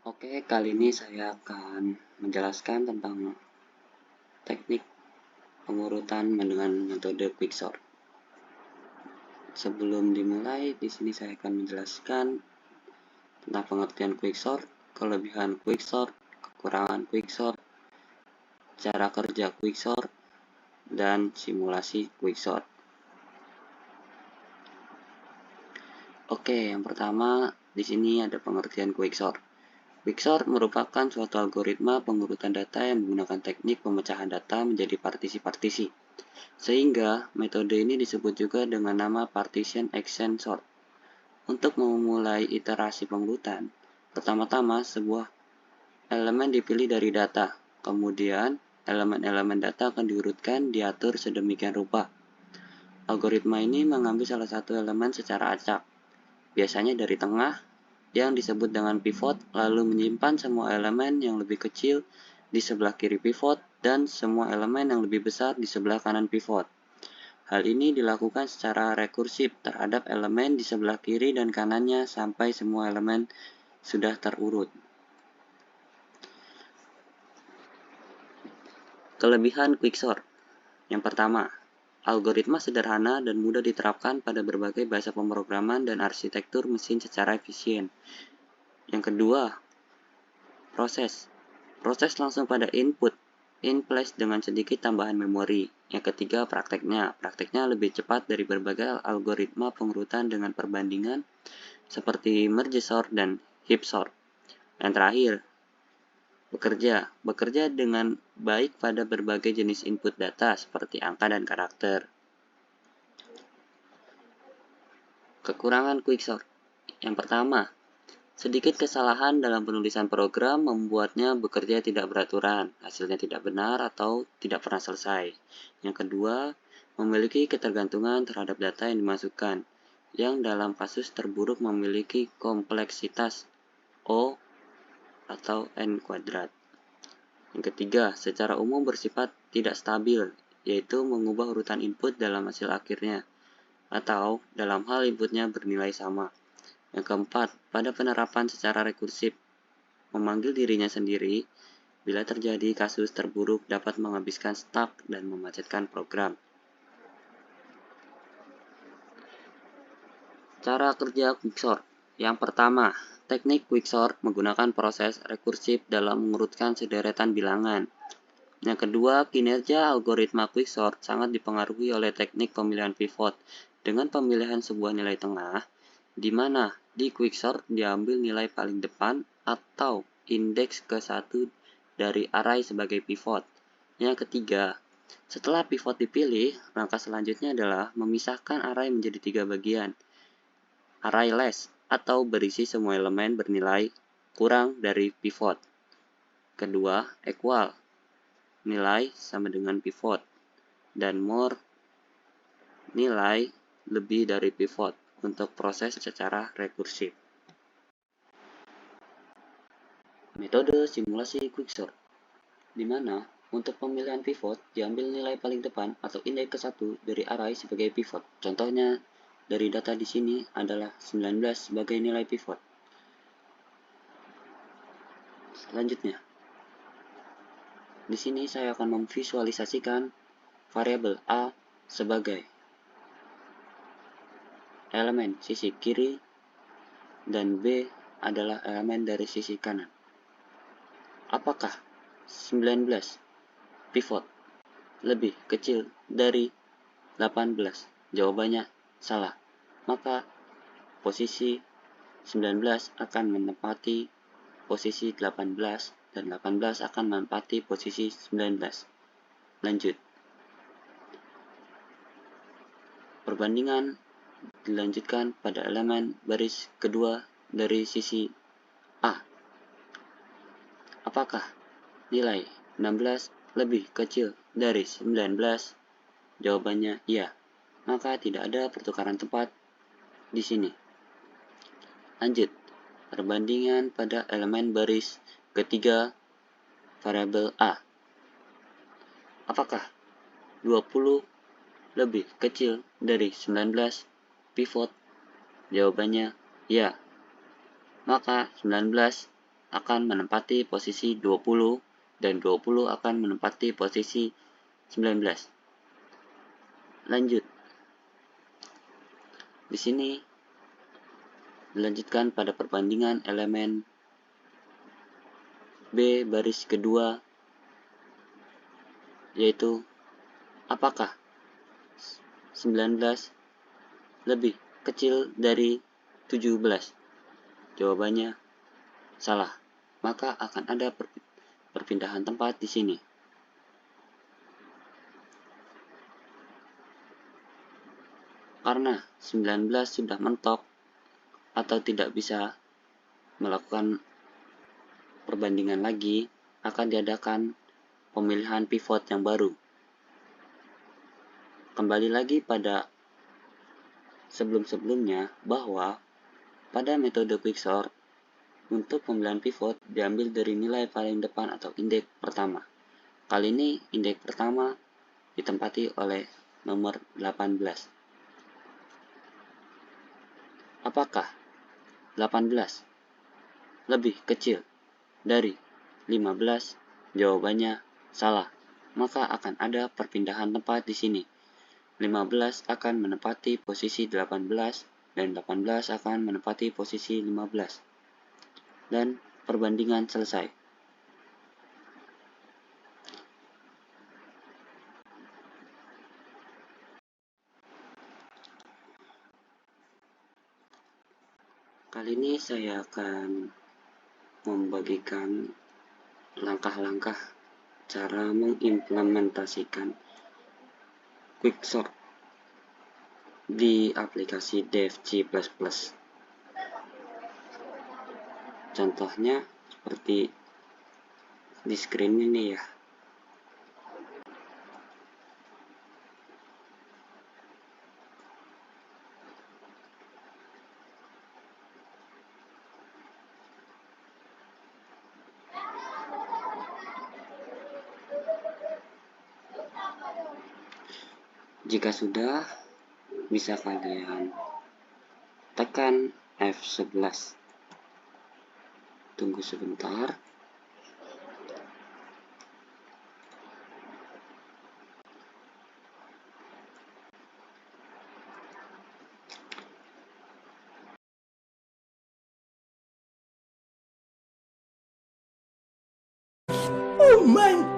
Oke, kali ini saya akan menjelaskan tentang teknik pengurutan dengan metode quicksort. Sebelum dimulai, di sini saya akan menjelaskan tentang pengertian quicksort, kelebihan quicksort, kekurangan quicksort, cara kerja quicksort, dan simulasi quicksort. Oke, yang pertama di sini ada pengertian quicksort. Quicksort merupakan suatu algoritma pengurutan data yang menggunakan teknik pemecahan data menjadi partisi-partisi. Sehingga metode ini disebut juga dengan nama partition action sort. Untuk memulai iterasi pengurutan, pertama-tama sebuah elemen dipilih dari data. Kemudian, elemen-elemen data akan diurutkan diatur sedemikian rupa. Algoritma ini mengambil salah satu elemen secara acak, biasanya dari tengah, yang disebut dengan pivot, lalu menyimpan semua elemen yang lebih kecil di sebelah kiri pivot dan semua elemen yang lebih besar di sebelah kanan pivot. Hal ini dilakukan secara rekursif terhadap elemen di sebelah kiri dan kanannya sampai semua elemen sudah terurut. Kelebihan quicksort. Yang pertama, algoritma sederhana dan mudah diterapkan pada berbagai bahasa pemrograman dan arsitektur mesin secara efisien. Yang kedua, proses. Proses langsung pada input, in place dengan sedikit tambahan memori. Yang ketiga, prakteknya. Prakteknya lebih cepat dari berbagai algoritma pengurutan dengan perbandingan seperti merge sort dan heap sort. Yang terakhir, bekerja dengan baik pada berbagai jenis input data seperti angka dan karakter. Kekurangan quicksort. Yang pertama, sedikit kesalahan dalam penulisan program membuatnya bekerja tidak beraturan, hasilnya tidak benar atau tidak pernah selesai. Yang kedua, memiliki ketergantungan terhadap data yang dimasukkan, yang dalam kasus terburuk memiliki kompleksitas O atau N kuadrat. Yang ketiga, secara umum bersifat tidak stabil, yaitu mengubah urutan input dalam hasil akhirnya, atau dalam hal inputnya bernilai sama. Yang keempat, pada penerapan secara rekursif, memanggil dirinya sendiri, bila terjadi kasus terburuk dapat menghabiskan stak dan memacetkan program. Cara kerja quicksort. Yang pertama, teknik quicksort menggunakan proses rekursif dalam mengurutkan sederetan bilangan. Yang kedua, kinerja algoritma quicksort sangat dipengaruhi oleh teknik pemilihan pivot dengan pemilihan sebuah nilai tengah, di mana di quicksort diambil nilai paling depan atau indeks ke-1 dari array sebagai pivot. Yang ketiga, setelah pivot dipilih, langkah selanjutnya adalah memisahkan array menjadi 3 bagian. Arrayless atau berisi semua elemen bernilai kurang dari pivot. Kedua, equal, nilai sama dengan pivot, dan more, nilai lebih dari pivot untuk proses secara rekursif. Metode simulasi quicksort, di mana untuk pemilihan pivot diambil nilai paling depan atau indeks ke-1 dari array sebagai pivot. Contohnya dari data di sini adalah 19 sebagai nilai pivot. Selanjutnya, di sini saya akan memvisualisasikan variabel A sebagai elemen sisi kiri dan B adalah elemen dari sisi kanan. Apakah 19 pivot lebih kecil dari 18? Jawabannya salah. Maka posisi 19 akan menempati posisi 18 dan 18 akan menempati posisi 19. Lanjut. Perbandingan dilanjutkan pada elemen baris kedua dari sisi A. Apakah nilai 16 lebih kecil dari 19? Jawabannya iya. Maka tidak ada pertukaran tempat di sini. Lanjut. Perbandingan pada elemen baris ketiga variabel A. Apakah 20 lebih kecil dari 19 pivot? Jawabannya ya. Maka 19 akan menempati posisi 20 dan 20 akan menempati posisi 19. Lanjut. Di sini dilanjutkan pada perbandingan elemen B baris kedua, yaitu apakah 19 lebih kecil dari 17? Jawabannya salah. Maka akan ada perpindahan tempat di sini. Karena 19 sudah mentok atau tidak bisa melakukan perbandingan lagi, akan diadakan pemilihan pivot yang baru. Kembali lagi pada sebelum-sebelumnya, bahwa pada metode quicksort, untuk pemilihan pivot diambil dari nilai paling depan atau indeks pertama. Kali ini indeks pertama ditempati oleh nomor 18. Apakah 18 lebih kecil dari 15? Jawabannya salah. Maka akan ada perpindahan tempat di sini. 15 akan menempati posisi 18 dan 18 akan menempati posisi 15. Dan perbandingan selesai. Kali ini saya akan membagikan langkah-langkah cara mengimplementasikan quicksort di aplikasi DevC++. Contohnya seperti di screen ini ya. Jika sudah, bisa kalian tekan F11. Tunggu sebentar. Oh my